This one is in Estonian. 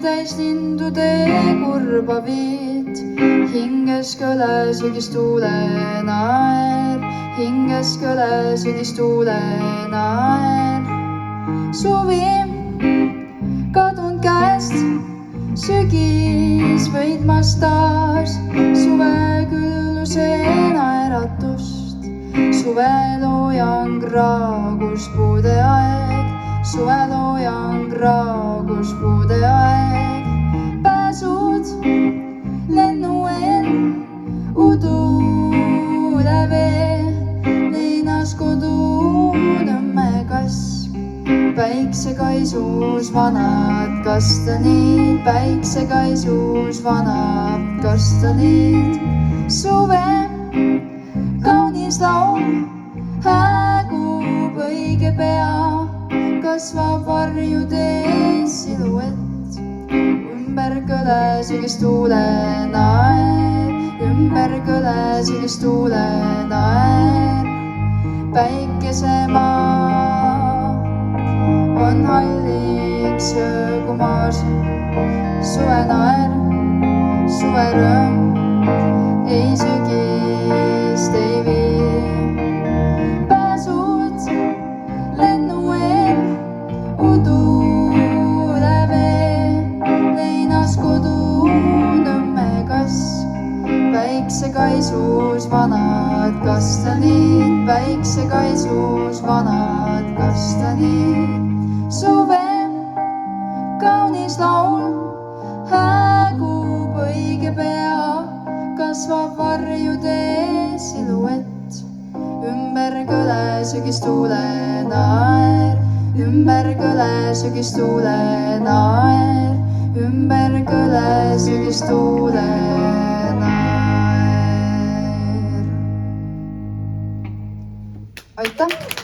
täis lindude kurba viit. Hinges kõle sügistuule naer, hinges kõle sügistuule naer. Suvi kadunud käest, sügis võitmas taas suve külluse naeratust. Suveloojang raagus puude aeg, suveloojang raagus puude aeg. Pääsud lennuel udule vee, leinas kodu Nõmme kask. Päiksekaisus vanad kastanid, päiksekaisus vanad kastanid. Suve kaunis laul häägub õige pea, kasvab varjude siluett. Ümber kõle sügistuule naer, ümber kõle sügistuule naer. Päikesemaa on halliks öökumas, suve naer, suve rõõm ei sügist ei vii. Pääsud lennuel udule vee, leinas kodu Nõmme kask. Päiksekaisus vanad kastanid, päiksekaisus vanad kastanid. Suve kaunis laul häägub õige pea, kasvab varjude siluett. Ümber kõle sügistuule naer, ümber kõle sügistuule naer, ümber kõle sügistuule naer. Aitäh!